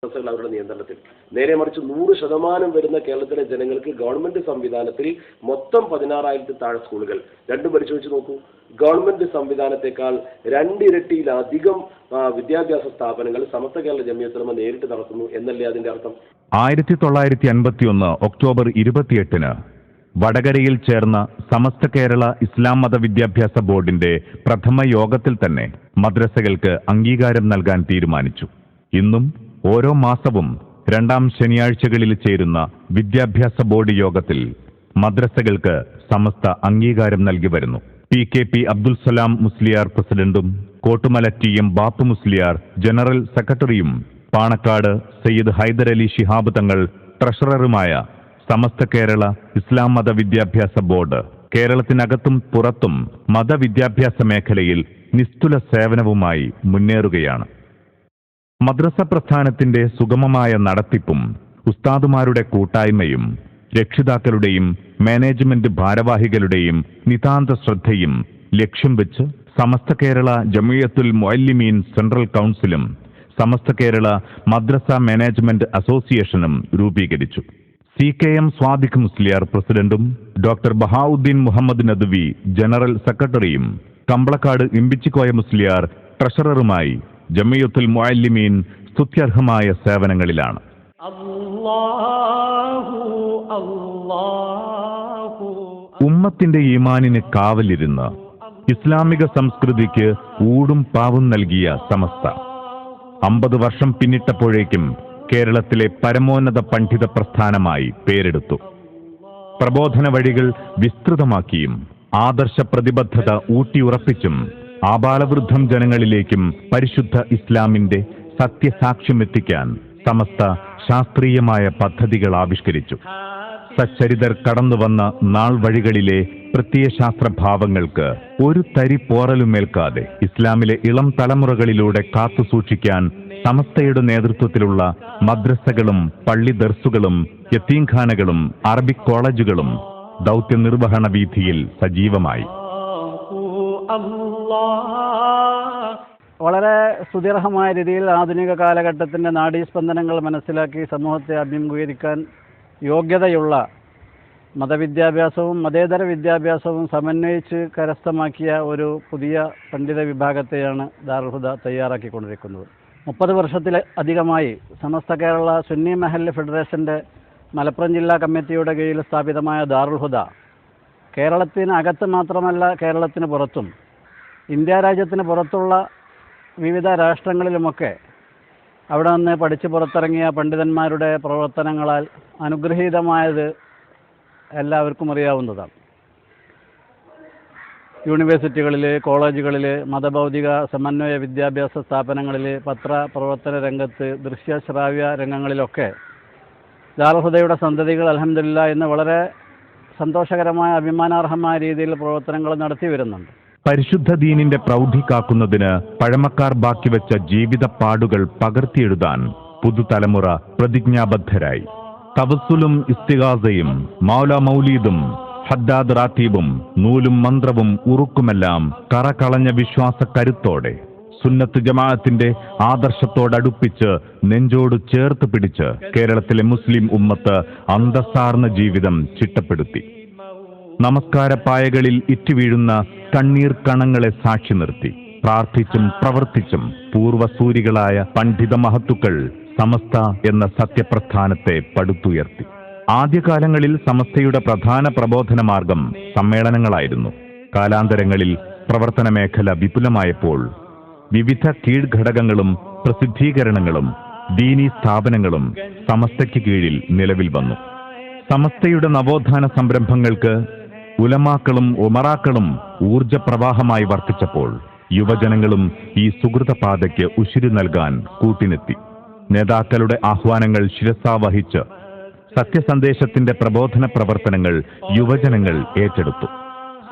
അവരുടെ നിയന്ത്രണത്തിൽ. നേരെ മറിച്ച് 100% വരുന്ന കേരളത്തിലെ ജനങ്ങൾക്ക് ഗവൺമെന്റ് സംവിധാനത്തിൽ മൊത്തം 16,000 താഴെ സ്കൂളുകൾ. രണ്ടും പരിശോധിച്ച് നോക്കൂ. ഗവൺമെന്റ് സംവിധാനത്തെക്കാൾ 2 ഇരട്ടിയിലധികം വിദ്യാഭ്യാസ സ്ഥാപനങ്ങൾ സമസ്ത കേരള ജംഇയ്യത്തുൽ ഉലമ നേരിട്ട് നടത്തുന്നു എന്നല്ലേ അതിന്റെ അർത്ഥം? 1951 ഒക്ടോബർ 28 വടകരയിൽ ചേർന്ന സമസ്ത കേരള ഇസ്ലാം മത വിദ്യാഭ്യാസ ബോർഡിന്റെ പ്രഥമ യോഗത്തിൽ തന്നെ മദ്രസകൾക്ക് അംഗീകാരം നൽകാൻ തീരുമാനിച്ചു. ഇന്നും ഓരോ മാസവും 2ാം ശനിയാഴ്ചകളിൽ ചേരുന്ന വിദ്യാഭ്യാസ ബോർഡ് യോഗത്തിൽ മദ്രസകൾക്ക് സമസ്ത അംഗീകാരം നൽകി വരുന്നു. PKP അബ്ദുൽ സലാം മുസ്ലിയാർ പ്രസിഡന്റും കോട്ടുമല TM ബാപ്പു മുസ്ലിയാർ ജനറൽ സെക്രട്ടറിയും പാണക്കാട് സയ്യിദ് ഹൈദരലി ശിഹാബ് തങ്ങൾ ട്രഷററുമായ സമസ്ത കേരള ഇസ്ലാം മത വിദ്യാഭ്യാസ ബോർഡ് കേരളത്തിനകത്തും പുറത്തും മതവിദ്യാഭ്യാസ മേഖലയിൽ നിസ്തുല സേവനവുമായി മുന്നേറുകയാണ്. മദ്രസ പ്രസ്ഥാനത്തിന്റെ സുഗമമായ നടത്തിപ്പും ഉസ്താദുമാരുടെ കൂട്ടായ്മയും രക്ഷിതാക്കളുടെയും മാനേജ്മെന്റ് ഭാരവാഹികളുടെയും നിതാന്ത ശ്രദ്ധയും ലക്ഷ്യം വെച്ച് സമസ്ത കേരള ജംഇയ്യത്തുൽ മുഅല്ലിമീൻ സെൻട്രൽ കൗൺസിലും സമസ്ത കേരള മദ്രസ മാനേജ്മെന്റ് അസോസിയേഷനും രൂപീകരിച്ചു. CKM സ്വാദിഖ് മുസ്ലിയാർ പ്രസിഡന്റും ഡോക്ടർ ബഹാഉദ്ദീൻ മുഹമ്മദ് നദ്വി ജനറൽ സെക്രട്ടറിയും കമ്പളക്കാട് ഇമ്പിച്ചിക്കോയ മുസ്ലിയാർ ട്രഷററുമായി ജംഇയ്യത്തുൽ മുഅല്ലിമീൻ സ്തുത്യർഹമായ സേവനങ്ങളിലാണ്. ഉമ്മത്തിന്റെ ഈമാനിന് കാവലിരുന്ന് ഇസ്ലാമിക സംസ്കൃതിക്ക് ഊടും പാവും നൽകിയ സമസ്ത 50 വർഷം പിന്നിട്ടപ്പോഴേക്കും കേരളത്തിലെ പരമോന്നത പണ്ഡിത പ്രസ്ഥാനമായി പേരെടുത്തു. പ്രബോധന വഴികൾ വിസ്തൃതമാക്കിയും ആദർശ പ്രതിബദ്ധത ഊട്ടിയുറപ്പിച്ചും ആബാലവൃദ്ധം ജനങ്ങളിലേക്കും പരിശുദ്ധ ഇസ്ലാമിന്റെ സത്യസാക്ഷ്യമെത്തിക്കാൻ സമസ്ത ശാസ്ത്രീയമായ പദ്ധതികൾ ആവിഷ്കരിച്ചു. സച്ചരിതർ കടന്നുവന്ന നാൾ വഴികളിലെ പ്രത്യയശാസ്ത്രഭാവങ്ങൾക്ക് ഒരു തരി പോറലുമേൽക്കാതെ ഇസ്ലാമിലെ ഇളം തലമുറകളിലൂടെ കാത്തുസൂക്ഷിക്കാൻ സമസ്തയുടെ നേതൃത്വത്തിലുള്ള മദ്രസകളും പള്ളി ദർസുകളും യത്തീംഖാനകളും അറബിക് കോളേജുകളും ദൗത്യ നിർവഹണ വീഥിയിൽ സജീവമായി. വളരെ സുദീർഘമായ രീതിയിൽ ആധുനിക കാലഘട്ടത്തിൻ്റെ നാഡീസ്പന്ദനങ്ങൾ മനസ്സിലാക്കി സമൂഹത്തെ അഭിമുഖീകരിക്കാൻ യോഗ്യതയുള്ള മതവിദ്യാഭ്യാസവും മതേതര വിദ്യാഭ്യാസവും സമന്വയിച്ച് കരസ്ഥമാക്കിയ ഒരു പുതിയ പണ്ഡിത വിഭാഗത്തെയാണ് ദാറുൽ ഹുദ തയ്യാറാക്കിക്കൊണ്ടിരിക്കുന്നത്. 30 വർഷത്തിലധികമായി സമസ്ത കേരള സുന്നി മഹല്ല് ഫെഡറേഷൻ്റെ മലപ്പുറം ജില്ലാ കമ്മിറ്റിയുടെ കീഴിൽ സ്ഥാപിതമായ ദാറുൽ ഹുദ കേരളത്തിനകത്ത് മാത്രമല്ല കേരളത്തിന് പുറത്തും ഇന്ത്യ രാജ്യത്തിന് പുറത്തുള്ള വിവിധ രാഷ്ട്രങ്ങളിലുമൊക്കെ അവിടെ നിന്ന് പഠിച്ച് പുറത്തിറങ്ങിയ പണ്ഡിതന്മാരുടെ പ്രവർത്തനങ്ങളാൽ അനുഗ്രഹീതമായത് എല്ലാവർക്കും അറിയാവുന്നതാണ്. യൂണിവേഴ്സിറ്റികളിൽ, കോളേജുകളിൽ, മതഭൗതിക സമന്വയ വിദ്യാഭ്യാസ സ്ഥാപനങ്ങളിൽ, പത്ര പ്രവർത്തന രംഗത്ത്, ദൃശ്യശ്രാവ്യ രംഗങ്ങളിലൊക്കെ ദാറുൽ ഹുദയുടെ സന്തതികൾ അൽഹംദുലില്ലാഹ് ഇന്ന് വളരെ സന്തോഷകരമായ അഭിമാനാർഹമായ രീതിയിൽ പ്രവർത്തനങ്ങൾ നടത്തി വരുന്നുണ്ട്. പരിശുദ്ധ ദീനിന്റെ പ്രൗഢി കാക്കുന്നതിന് പഴമക്കാർ ബാക്കിവെച്ച ജീവിത പാടുകൾ പകർത്തിയെഴുതാൻ പുതുതലമുറ പ്രതിജ്ഞാബദ്ധരായി. തവസ്സുലും ഇസ്തിഗാസയും മൗല മൗലീദും ഹദ്ദാദ് റാത്തീബും നൂലും മന്ത്രവും ഉറുക്കുമെല്ലാം കറകളഞ്ഞ വിശ്വാസ കരുത്തോടെ സുന്നത്ത് ജമാഅത്തിന്റെ ആദർശത്തോടടുപ്പിച്ച് നെഞ്ചോട് ചേർത്ത് പിടിച്ച് കേരളത്തിലെ മുസ്ലിം ഉമ്മത്ത് അന്തസ്സാർന്ന ജീവിതം ചിട്ടപ്പെടുത്തി. നമസ്കാരപ്പായകളിൽ ഇറ്റുവീഴുന്ന കണ്ണീർ കണങ്ങളെ സാക്ഷി നിർത്തി പ്രാർത്ഥിച്ചും പ്രവർത്തിച്ചും പൂർവസൂരികളായ പണ്ഡിത മഹത്തുക്കൾ സമസ്ത എന്ന സത്യപ്രസ്ഥാനത്തെ പടുത്തുയർത്തി. ആദ്യകാലങ്ങളിൽ സമസ്തയുടെ പ്രധാന പ്രബോധന മാർഗം സമ്മേളനങ്ങളായിരുന്നു. കാലാന്തരങ്ങളിൽ പ്രവർത്തന മേഖല വിപുലമായപ്പോൾ വിവിധ കീഴ്ഘടകങ്ങളും പ്രസിദ്ധീകരണങ്ങളും ദീനീ സ്ഥാപനങ്ങളും സമസ്തയ്ക്ക് കീഴിൽ നിലവിൽ വന്നു. സമസ്തയുടെ നവോത്ഥാന സംരംഭങ്ങൾക്ക് ഉലമാക്കളും ഉമറാക്കളും ഊർജപ്രവാഹമായി വർത്തിച്ചപ്പോൾ യുവജനങ്ങളും ഈ സുഹൃതപാതയ്ക്ക് ഉശിരു നൽകാൻ കൂട്ടിനെത്തി. നേതാക്കളുടെ ആഹ്വാനങ്ങൾ ശിരസാവഹിച്ച് സത്യസന്ദേശത്തിന്റെ പ്രബോധന പ്രവർത്തനങ്ങൾ യുവജനങ്ങൾ ഏറ്റെടുത്തു.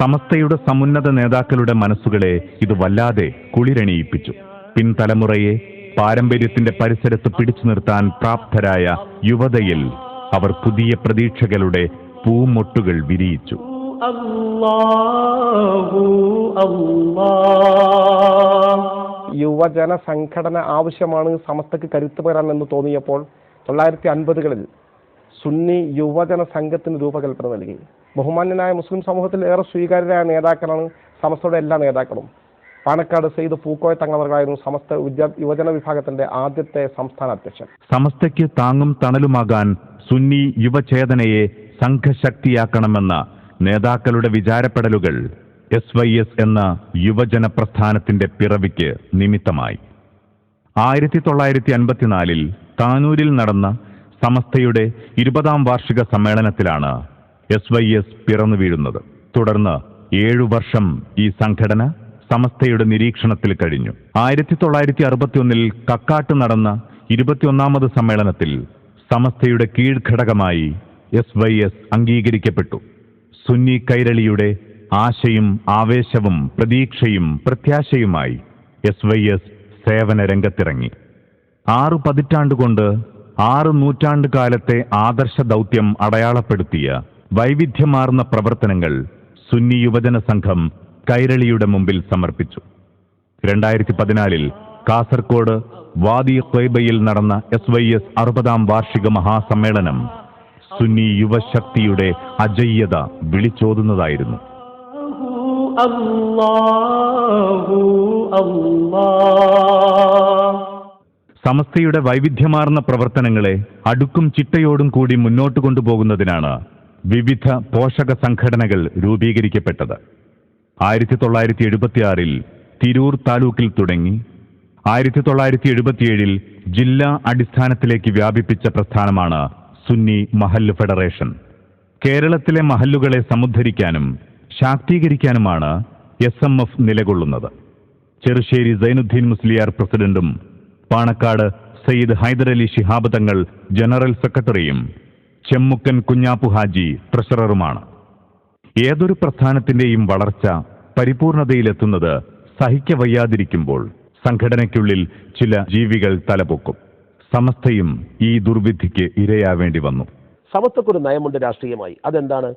സമസ്തയുടെ സമുന്നത നേതാക്കളുടെ മനസ്സുകളെ ഇത് വല്ലാതെ കുളിരണിയിപ്പിച്ചു. പിൻതലമുറയെ പാരമ്പര്യത്തിന്റെ പരിസരത്ത് പിടിച്ചു നിർത്താൻ പ്രാപ്തരായ യുവതയിൽ അവർ പുതിയ പ്രതീക്ഷകളുടെ പൂമൊട്ടുകൾ വിരിയിച്ചു. അല്ലാഹു അല്ലാഹ് യുവജന സംഘടന ആവശ്യമാണ് സമസ്തക്ക് കരുത്ത് പകരാൻ എന്ന് തോന്നിയപ്പോൾ 1950-കളിൽ സുന്നി യുവജന സംഘത്തിന് രൂപകൽപ്പന നൽകി. ബഹുമാന്യനായ മുസ്ലിം സമൂഹത്തിൽ ഏറെ സ്വീകാര്യരായ നേതാക്കളാണ് സമസ്തയുടെ എല്ലാ നേതാക്കളും. പാണക്കാട് സെയ്ദ് പൂക്കോയ തങ്ങളായിരുന്നു സമസ്ത യുവജന വിഭാഗത്തിന്റെ ആദ്യത്തെ സംസ്ഥാന അധ്യക്ഷൻ. സമസ്തയ്ക്ക് താങ്ങും തണലുമാകാൻ സുന്നി യുവചേതനയെ സംഘശക്തിയാക്കണമെന്ന നേതാക്കളുടെ വിചാരപ്പെടലുകൾ SYS എന്ന യുവജന പ്രസ്ഥാനത്തിന്റെ പിറവിക്ക് നിമിത്തമായി. 1954-ൽ താനൂരിൽ നടന്ന സമസ്തയുടെ 20ാം വാർഷിക സമ്മേളനത്തിലാണ് SYS പിറന്നു വീഴുന്നത്. തുടർന്ന് 7 വർഷം ഈ സംഘടന സമസ്തയുടെ നിരീക്ഷണത്തിൽ കഴിഞ്ഞു. 1961-ൽ കക്കാട്ട് നടന്ന 21ാമത് സമ്മേളനത്തിൽ സമസ്തയുടെ കീഴ്ഘടകമായി SYS അംഗീകരിക്കപ്പെട്ടു. സുന്നി കൈരളിയുടെ ആശയും ആവേശവും പ്രതീക്ഷയും പ്രത്യാശയുമായി SYS സേവന രംഗത്തിറങ്ങി. 6 പതിറ്റാണ്ടുകൊണ്ട് 6 നൂറ്റാണ്ട് കാലത്തെ ആദർശ ദൗത്യം അടയാളപ്പെടുത്തിയ വൈവിധ്യമാർന്ന പ്രവർത്തനങ്ങൾ സുന്നി യുവജന സംഘം കൈരളിയുടെ മുമ്പിൽ സമർപ്പിച്ചു. 2014-ൽ കാസർകോട് വാദി ത്വയ്ബയിൽ നടന്ന SYS 60ാം വാർഷിക മഹാസമ്മേളനം സുന്നി യുവശക്തിയുടെ അജയ്യത വിളിച്ചോതുന്നതായിരുന്നു. സമസ്തയുടെ വൈവിധ്യമാർന്ന പ്രവർത്തനങ്ങളെ അടുക്കും ചിട്ടയോടും കൂടി മുന്നോട്ട് കൊണ്ടുപോകുന്നതിനാണ് വിവിധ പോഷക സംഘടനകൾ രൂപീകരിക്കപ്പെട്ടത്. 1976-ൽ തിരൂർ താലൂക്കിൽ തുടങ്ങി 1977-ൽ ജില്ലാ അടിസ്ഥാനത്തിലേക്ക് വ്യാപിപ്പിച്ച പ്രസ്ഥാനമാണ് സുന്നി മഹല്ല് ഫെഡറേഷൻ. കേരളത്തിലെ മഹല്ലുകളെ സമുദ്ധരിക്കാനും ശാക്തീകരിക്കാനുമാണ് SMF നിലകൊള്ളുന്നത്. ചെറുശ്ശേരി സൈനുദ്ദീൻ മുസ്ലിയാർ പ്രസിഡന്റും പാണക്കാട് സയ്യിദ് ഹൈദരലി ശിഹാബ് തങ്ങൾ ജനറൽ സെക്രട്ടറിയും ചെമ്മുക്കൻ കുഞ്ഞാപ്പു ഹാജി ട്രഷററുമാണ്. ഏതൊരു പ്രസ്ഥാനത്തിന്റെയും വളർച്ച പരിപൂർണതയിലെത്തുന്നത് സഹിക്കവയ്യാതിരിക്കുമ്പോൾ സംഘടനയ്ക്കുള്ളിൽ ചില ജീവികൾ തലപൊക്കും. സമസ്തയും ഈ ദുർവിധിക്ക് ഇരയാവേണ്ടി വന്നു. സമസ്തക്കൊരു നയമുണ്ട് രാഷ്ട്രീയമായി. അതെന്താണ്?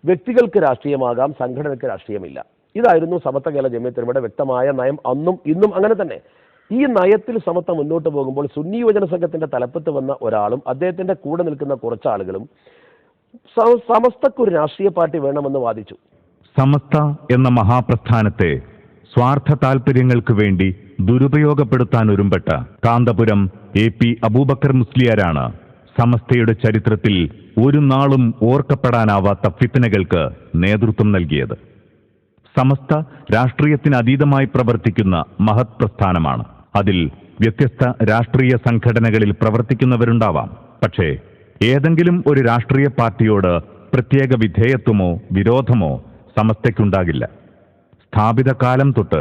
വ്യക്തികൾക്ക് രാഷ്ട്രീയമാകാം, സംഘടനയ്ക്ക് രാഷ്ട്രീയമില്ല. ഇതായിരുന്നു സമസ്ത കേരള ജമിയത്ത് ഉലമയുടെ വ്യക്തമായ നയം. അന്നും ഇന്നും അങ്ങനെ തന്നെ. ഈ നയത്തിൽ സമസ്ത മുന്നോട്ട് പോകുമ്പോൾ സുന്നി യുവജന സംഘത്തിന്റെ തലപ്പത്ത് വന്ന ഒരാളും അദ്ദേഹത്തിന്റെ കൂടെ നിൽക്കുന്ന കുറച്ചാളുകളും സമസ്തക്കൊരു രാഷ്ട്രീയ പാർട്ടി വേണമെന്ന് വാദിച്ചു. സമസ്ത എന്ന മഹാപ്രസ്ഥാനത്തെ സ്വാർത്ഥ താൽപര്യങ്ങൾക്ക് വേണ്ടി ദുരുപയോഗപ്പെടുത്താൻ ഒരുമ്പെട്ട കാന്തപുരം AP അബൂബക്കർ മുസ്ലിയാരാണ് സമസ്തയുടെ ചരിത്രത്തിൽ ഒരു നാളും ഓർക്കപ്പെടാനാവാത്ത ഫിത്നകൾക്ക് നേതൃത്വം നൽകിയത്. സമസ്ത രാഷ്ട്രീയത്തിന് അതീതമായി പ്രവർത്തിക്കുന്ന മഹത് പ്രസ്ഥാനമാണ്. അതിൽ വ്യത്യസ്ത രാഷ്ട്രീയ സംഘടനകളിൽ പ്രവർത്തിക്കുന്നവരുണ്ടാവാം. പക്ഷേ ഏതെങ്കിലും ഒരു രാഷ്ട്രീയ പാർട്ടിയോട് പ്രത്യേക വിധേയത്വമോ വിരോധമോ സമസ്തയ്ക്കുണ്ടാകില്ല. സ്ഥാപിത കാലം തൊട്ട്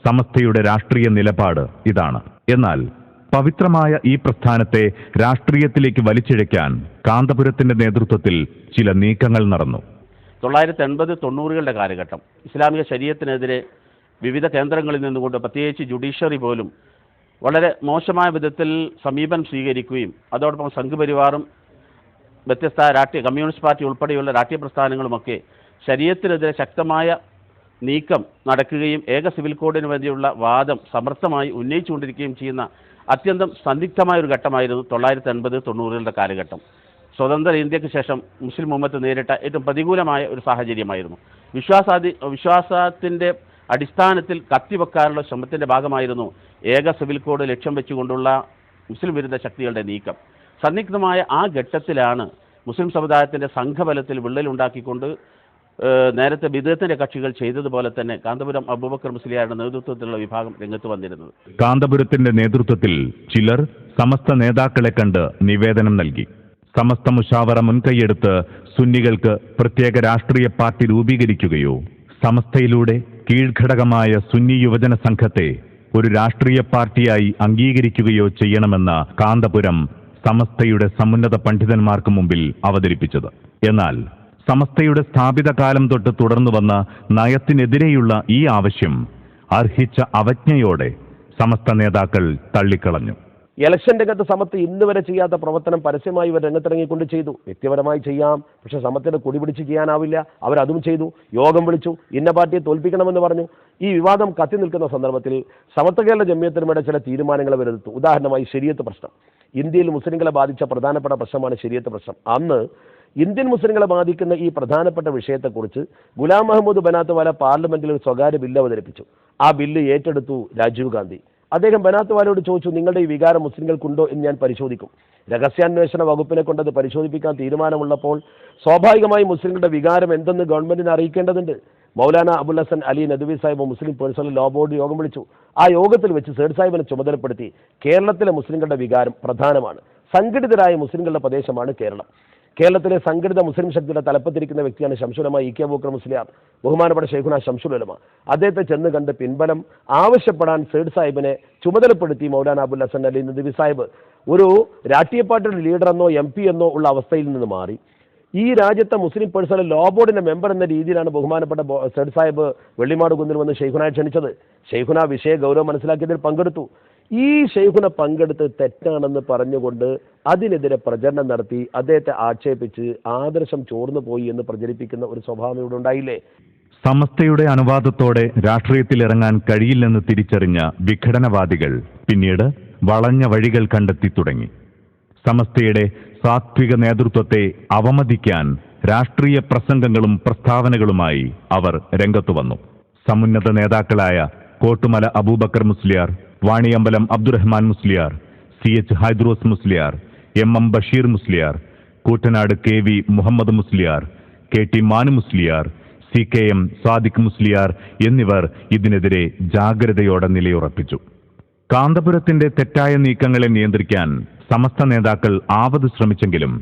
സമസ്തയുടെ രാഷ്ട്രീയ നിലപാട് ഇതാണ്. എന്നാൽ പവിത്രമായ ഈ പ്രസ്ഥാനത്തെ രാഷ്ട്രീയത്തിലേക്ക് വലിച്ചിഴയ്ക്കാൻ കാന്തപുരത്തിന്റെ നേതൃത്വത്തിൽ ചില നീക്കങ്ങൾ നടന്നു. 1980-90കളുടെ കാലഘട്ടം ഇസ്ലാമിക ശരീഅത്തിനെതിരെ വിവിധ കേന്ദ്രങ്ങളിൽ നിന്നുകൊണ്ട് പ്രത്യേകിച്ച് ജുഡീഷ്യറി പോലും വളരെ മോശമായ വിധത്തിൽ സമീപനം സ്വീകരിക്കുകയും അതോടൊപ്പം സംഘപരിവാറും വ്യത്യസ്ത രാഷ്ട്രീയ കമ്മ്യൂണിസ്റ്റ് പാർട്ടി ഉൾപ്പെടെയുള്ള രാഷ്ട്രീയ പ്രസ്ഥാനങ്ങളുമൊക്കെ ശരീഅത്തിനെതിരെ ശക്തമായ നീക്കം നടക്കുകയും ഏക സിവിൽ കോഡിന് വേണ്ടിയുള്ള വാദം സമർത്ഥമായി ഉന്നയിച്ചുകൊണ്ടിരിക്കുകയും ചെയ്യുന്ന അത്യന്തം സന്ദിഗ്ധമായ ഒരു ഘട്ടമായിരുന്നു 1980-90കളുടെ കാലഘട്ടം. സ്വതന്ത്ര ഇന്ത്യക്ക് ശേഷം മുസ്ലിം ഉമ്മത്ത് നേരിട്ട ഏറ്റവും പ്രതികൂലമായ ഒരു സാഹചര്യമായിരുന്നു. വിശ്വാസത്തിൻ്റെ അടിസ്ഥാനത്തിൽ കത്തിവെക്കാനുള്ള ശ്രമത്തിൻ്റെ ഭാഗമായിരുന്നു ഏക സിവിൽ കോഡ് ലക്ഷ്യം വെച്ചുകൊണ്ടുള്ള മുസ്ലിം വിരുദ്ധ ശക്തികളുടെ നീക്കം. സന്നിഗ്ധമായ ആ ഘട്ടത്തിലാണ് മുസ്ലിം സമുദായത്തിൻ്റെ സംഘബലത്തിൽ വിള്ളലുണ്ടാക്കിക്കൊണ്ട് നേരത്തെ ബിദ്അത്തിന്റെ കക്ഷികൾ ചെയ്തതുപോലെ തന്നെ കാന്തപുരം അബൂബക്കർ മുസ്ലിയാരുടെ നേതൃത്വത്തിലുള്ള വിഭാഗം രംഗത്ത് വന്നിരുന്നത്. കാന്തപുരത്തിന്റെ നേതൃത്വത്തിൽ ചിലർ സമസ്ത നേതാക്കളെ കണ്ട് നിവേദനം നൽകി. സമസ്ത മുഷാവറ മുൻകൈയെടുത്ത് സുന്നികൾക്ക് പ്രത്യേക രാഷ്ട്രീയ പാർട്ടി രൂപീകരിക്കുകയോ സമസ്തയിലൂടെ കീഴ്ഘടകമായ സുന്നി യുവജന സംഘത്തെ ഒരു രാഷ്ട്രീയ പാർട്ടിയായി അംഗീകരിക്കുകയോ ചെയ്യണമെന്ന കാന്തപുരം സമസ്തയുടെ സമുന്നത പണ്ഡിതന്മാർക്ക് മുമ്പിൽ അവതരിപ്പിച്ചത്. എന്നാൽ സമസ്തയുടെ സ്ഥാപിത കാലം തൊട്ട് തുടർന്നു വന്ന നയത്തിനെതിരെയുള്ള ഈ ആവശ്യം അർഹിച്ച അവജ്ഞയോടെ സമസ്ത നേതാക്കൾ തള്ളിക്കളഞ്ഞു. ഇലക്ഷൻ രംഗത്ത് സമസ്ത ഇന്ന് വരെ ചെയ്യാത്ത പ്രവർത്തനം പരസ്യമായി ഇവർ രംഗത്തിറങ്ങിക്കൊണ്ട് ചെയ്തു. വ്യക്തിപരമായി ചെയ്യാം, പക്ഷെ സമസ്തയുടെ കൊടി പിടിച്ച് ചെയ്യാനാവില്ല. അവരതും ചെയ്തു. യോഗം വിളിച്ചു, ഇന്ന പാർട്ടിയെ തോൽപ്പിക്കണമെന്ന് പറഞ്ഞു. ഈ വിവാദം കത്തി നിൽക്കുന്ന സന്ദർഭത്തിൽ സമത്വ കേരള ജമിയത്തുലമയുടെ ചില തീരുമാനങ്ങൾ വരുത്തു. ഉദാഹരണമായി ശരീഅത്ത് പ്രശ്നം. ഇന്ത്യയിൽ മുസ്ലിങ്ങളെ ബാധിച്ച പ്രധാനപ്പെട്ട പ്രശ്നമാണ് ശരീഅത്ത് പ്രശ്നം. അന്ന് ഇന്ത്യൻ മുസ്ലിങ്ങളെ ബാധിക്കുന്ന ഈ പ്രധാനപ്പെട്ട വിഷയത്തെക്കുറിച്ച് ഗുലാം മഹമ്മൂദ് ബനാത്വാല പാർലമെന്റിൽ ഒരു സ്വകാര്യ ബില്ല് അവതരിപ്പിച്ചു. ആ ബില്ല് ഏറ്റെടുത്തു രാജീവ് ഗാന്ധി. അദ്ദേഹം ബനാത്വാലയോട് ചോദിച്ചു, നിങ്ങളുടെ ഈ വികാരം മുസ്ലിങ്ങൾക്കുണ്ടോ എന്ന് ഞാൻ പരിശോധിക്കും. രഹസ്യാന്വേഷണ വകുപ്പിനെ കൊണ്ടത് പരിശോധിപ്പിക്കാൻ തീരുമാനമുള്ളപ്പോൾ സ്വാഭാവികമായി മുസ്ലിങ്ങളുടെ വികാരം എന്തെന്ന് ഗവൺമെന്റിനെ അറിയിക്കേണ്ടതുണ്ട്. Maulana Abul Hasan Ali Nadwi Sahib Muslim Personal Law Board യോഗം വിളിച്ചു. ആ യോഗത്തിൽ വെച്ച് സേഡ് സാഹിബിനെ ചുമതലപ്പെടുത്തി. കേരളത്തിലെ മുസ്ലിങ്ങളുടെ വികാരം പ്രധാനമാണ്. സംഘടിതരായ മുസ്ലിങ്ങളുടെ പ്രദേശമാണ് കേരളം. കേരളത്തിലെ സംഘടിത മുസ്ലിം ശക്തിയുടെ തലപ്പത്തിരിക്കുന്ന വ്യക്തിയാണ് ശംസുലമ ഇ കെ അബൂബക്കർ മുസ്ലിയാർ, ബഹുമാനപ്പെട്ട ഷെയ്ഖുന ശംസുലുലമ. അദ്ദേഹത്തെ ചെന്ന് കണ്ട് പിൻബലം ആവശ്യപ്പെടാൻ സേഡ് സാഹിബിനെ ചുമതലപ്പെടുത്തി മൗലാന അബുൽ ഹസൻ അലി നദ്വി സാഹിബ്. ഒരു രാഷ്ട്രീയ പാർട്ടിയുടെ ലീഡർ എന്നോ MP എന്നോ ഉള്ള അവസ്ഥയിൽ നിന്ന് മാറി ഈ രാജ്യത്തെ മുസ്ലിം പേഴ്സണൽ ലോ ബോർഡിന്റെ മെമ്പർ എന്ന രീതിയിലാണ് ബഹുമാനപ്പെട്ട സേഡ് സാഹിബ് വെള്ളിമാട് കുന്നിൽ വന്ന് ഷെയ്ഖുനയെ ക്ഷണിച്ചത്. ഷെയ്ഖുന വിഷയ ഗൗരവം മനസ്സിലാക്കിയതിൽ പങ്കെടുത്തു. ഈ ഷെയ്ഖുന പങ്കെടുത്ത് തെറ്റാണെന്ന് പറഞ്ഞുകൊണ്ട് അതിനെതിരെ പ്രചരണം നടത്തി അദ്ദേഹത്തെ ആക്ഷേപിച്ച് ആദർശം ചോർന്നു പോയി എന്ന് പ്രചരിപ്പിക്കുന്ന ഒരു സ്വഭാവം ഇവിടെ ഉണ്ടായില്ലേ? സമസ്തയുടെ അനുവാദത്തോടെ രാഷ്ട്രീയത്തിലിറങ്ങാൻ കഴിയില്ലെന്ന് തിരിച്ചറിഞ്ഞ വിഘടനവാദികൾ പിന്നീട് വളഞ്ഞ വഴികൾ കണ്ടെത്തി തുടങ്ങി. സമസ്തയുടെ സാത്വിക നേതൃത്വത്തെ അവമതിക്കാൻ രാഷ്ട്രീയ പ്രസംഗങ്ങളും പ്രസ്താവനകളുമായി അവർ രംഗത്തു വന്നു. സമുന്നത നേതാക്കളായ Kottumala Abubakar Musliyar, Vaniyambalam Abdurahman Musliyar, CH Hydros Musliyar, MM Basheer Musliyar, Koottanad KV Muhammad Musliyar, KT Manu Musliyar, CKM Sadiq Musliyar എന്നിവർ ഇതിനെതിരെ ജാഗ്രതയോടെ നിലയുറപ്പിച്ചു. കാന്തപുരത്തിന്റെ തെറ്റായ നീക്കങ്ങളെ നിയന്ത്രിക്കാൻ സമസ്ത നേതാക്കൾ ആവത് ശ്രമിച്ചെങ്കിലും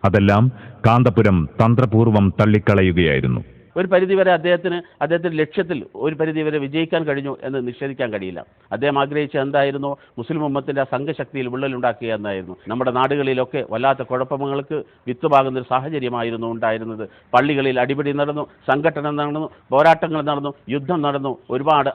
അതെല്ലാം കാന്തപുരം തന്ത്രപൂർവം തള്ളിക്കളയുകയായിരുന്നു. ഒരു പരിധിവരെ അദ്ദേഹത്തിന്റെ ലക്ഷ്യത്തിൽ ഒരു പരിധിവരെ വിജയിക്കാൻ കഴിഞ്ഞു എന്ന് നിഷേധിക്കാൻ കഴിയില്ല. അദ്ദേഹം ആഗ്രഹിച്ച എന്തായിരുന്നു? മുസ്ലിം ഉമ്മത്തിന്റെ സംഘശക്തിയിൽ വിള്ളലുണ്ടാക്കുക എന്നായിരുന്നു. നമ്മുടെ നാടുകളിലൊക്കെ വല്ലാത്ത കുഴപ്പങ്ങൾക്ക് വിത്തുപാകുന്ന ഒരു സാഹചര്യമായിരുന്നു ഉണ്ടായിരുന്നത്. പള്ളികളിൽ അടിപിടി നടന്നു, സംഘടന നടന്നു, പോരാട്ടങ്ങൾ നടന്നു, യുദ്ധം നടന്നു. ഒരുപാട്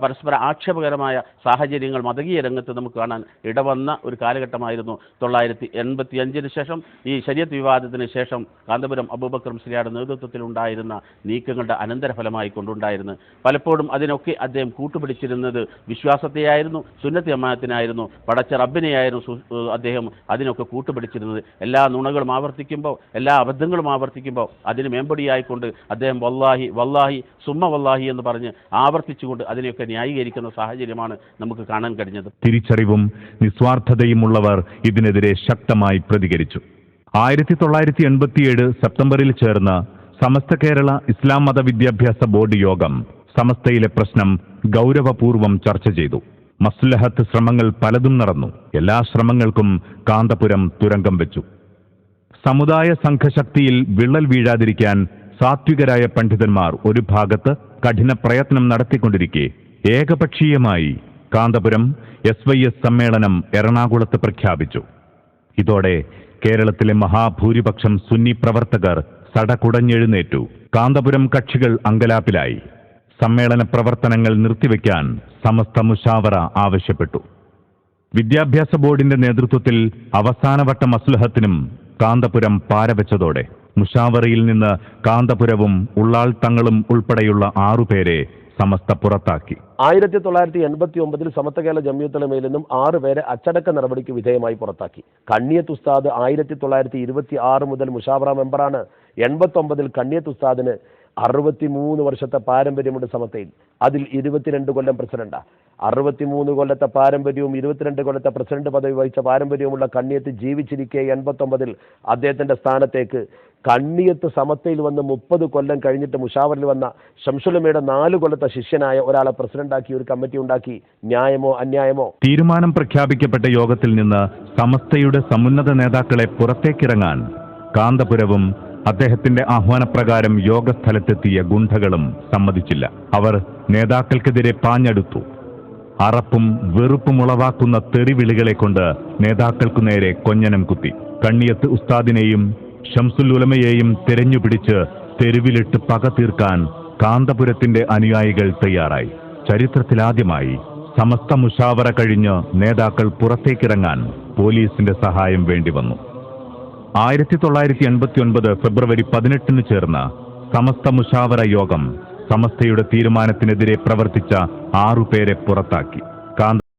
പരസ്പര ആക്ഷേപകരമായ സാഹചര്യങ്ങൾ മതകീയ രംഗത്ത് നമുക്ക് കാണാൻ ഇടവന്ന ഒരു കാലഘട്ടമായിരുന്നു 1985 ശേഷം, ഈ ശരീഅത്ത് വിവാദത്തിന് ശേഷം കാന്തപുരം അബൂബക്കർ മുസ്ലിയാരുടെ നേതൃത്വത്തിലുണ്ടായിരുന്ന നീക്കങ്ങളുടെ അനന്തരഫലമായി കൊണ്ടുണ്ടായിരുന്നു. പലപ്പോഴും അതിനൊക്കെ അദ്ദേഹം കൂട്ടുപിടിച്ചിരുന്നത് വിശ്വാസത്തെയായിരുന്നു, സുന്നത്ത് ജമാഅത്തിനായിരുന്നു, പടച്ച റബ്ബിനെയായിരുന്നു അദ്ദേഹം അതിനൊക്കെ കൂട്ടുപിടിച്ചിരുന്നത്. എല്ലാ നുണകളും ആവർത്തിക്കുമ്പോൾ, എല്ലാ അബദ്ധങ്ങളും ആവർത്തിക്കുമ്പോൾ അതിന് മേമ്പടിയായിക്കൊണ്ട് അദ്ദേഹം വല്ലാഹി വല്ലാഹി സുമ്മ വല്ലാഹി എന്ന് പറഞ്ഞ് ആവർത്തിച്ചുകൊണ്ട് അതിനെയൊക്കെ ന്യായീകരിക്കുന്ന സാഹചര്യമാണ് നമുക്ക് കാണാൻ കഴിഞ്ഞത്. തിരിച്ചറിവും നിസ്വാർത്ഥതയുമുള്ളവർ ഇതിനെതിരെ ശക്തമായി പ്രതികരിച്ചു. 1987 സെപ്റ്റംബറിൽ ചേർന്ന സമസ്ത കേരള ഇസ്ലാം മത വിദ്യാഭ്യാസ ബോർഡ് യോഗം സമസ്തയിലെ പ്രശ്നം ഗൗരവപൂർവം ചർച്ച ചെയ്തു. മസ്ലഹത്ത് ശ്രമങ്ങൾ പലതും നടന്നു. എല്ലാ ശ്രമങ്ങൾക്കും കാന്തപുരം തുരങ്കം വെച്ചു. സമുദായ സംഘശക്തിയിൽ വിള്ളൽ വീഴാതിരിക്കാൻ സാത്വികരായ പണ്ഡിതന്മാർ ഒരു ഭാഗത്ത് കഠിന പ്രയത്നം നടത്തിക്കൊണ്ടിരിക്കെ ഏകപക്ഷീയമായി കാന്തപുരം SYS സമ്മേളനം എറണാകുളത്ത് പ്രഖ്യാപിച്ചു. ഇതോടെ കേരളത്തിലെ മഹാഭൂരിപക്ഷം സുന്നി പ്രവർത്തകർ സടകുടഞ്ഞെഴുന്നേറ്റു. കാന്തപുരം കക്ഷികൾ അങ്കലാപ്പിലായി. സമ്മേളന പ്രവർത്തനങ്ങൾ നിർത്തിവെക്കാൻ സമസ്ത മുശാവറ ആവശ്യപ്പെട്ടു. വിദ്യാഭ്യാസ ബോർഡിന്റെ നേതൃത്വത്തിൽ അവസാനവട്ട മസ്ലഹത്തിനും കാന്തപുരം പാരവെച്ചതോടെ മുശാവറയിൽ നിന്ന് കാന്തപുരവും ഉള്ളാൾ തങ്ങളും ഉൾപ്പെടെയുള്ള 6 പേരെ സമസ്ത പുറത്താക്കി. 1989 സമസ്ത കേരള ജമിയത്തുലമയിൽ നിന്നും 6 പേരെ അച്ചടക്ക നടപടിക്ക് വിധേയമായി പുറത്താക്കി. കണ്ണിയത്ത് ഉസ്താദ് 1926 മുതൽ മുശാവറ മെമ്പറാണ്. 89 കണ്ണിയത്ത് ഉസ്താദിന് 63 വർഷത്തെ പാരമ്പര്യമുണ്ട് സമസ്തയിൽ. അതിൽ 22 കൊല്ലം പ്രസിഡന്റാ. 63 കൊല്ലത്തെ പാരമ്പര്യവും 22 കൊല്ലത്തെ പ്രസിഡന്റ് പദവി വഹിച്ച പാരമ്പര്യവുമുള്ള കണ്ണിയത്ത് ജീവിച്ചിരിക്കെ 89 അദ്ദേഹത്തിന്റെ സ്ഥാനത്തേക്ക് കണ്ണിയത്ത് സമസ്തയിൽ വന്ന് 30 കൊല്ലം കഴിഞ്ഞിട്ട് മുശാവറിൽ വന്ന ശംസുലമയുടെ 4 കൊല്ലത്തെ ശിഷ്യനായ ഒരാളെ പ്രസിഡന്റാക്കി ഒരു കമ്മിറ്റി ഉണ്ടാക്കി. ന്യായമോ അന്യായമോ? തീരുമാനം പ്രഖ്യാപിക്കപ്പെട്ട യോഗത്തിൽ നിന്ന് സമസ്തയുടെ സമുന്നത നേതാക്കളെ പുറത്തേക്കിറങ്ങാൻ കാന്തപുരവും അദ്ദേഹത്തിന്റെ ആഹ്വാനപ്രകാരം യോഗസ്ഥലത്തെത്തിയ ഗുണ്ടകളും സമ്മതിച്ചില്ല. അവർ നേതാക്കൾക്കെതിരെ പാഞ്ഞെടുത്തു. അറപ്പും വെറുപ്പും ഉളവാക്കുന്ന തെറിവിളികളെ കൊണ്ട് നേതാക്കൾക്കു നേരെ കൊഞ്ഞനം കുത്തി. കണ്ണിയത്ത് ഉസ്താദിനെയും ഷംസുൽ ഉലമയെയും തെരഞ്ഞുപിടിച്ച് തെരുവിലിട്ട് പക തീർക്കാൻ കാന്തപുരത്തിന്റെ അനുയായികൾ തയ്യാറായി. ചരിത്രത്തിലാദ്യമായി സമസ്ത മുശാവറ കഴിഞ്ഞ് നേതാക്കൾ പുറത്തേക്കിറങ്ങാൻ പോലീസിന്റെ സഹായം വേണ്ടിവന്നു. 1989 ഫെബ്രുവരി 18 ചേർന്ന സമസ്ത മുശാവറ യോഗം സമസ്തയുടെ തീരുമാനത്തിനെതിരെ പ്രവർത്തിച്ച 6 പേരെ പുറത്താക്കി.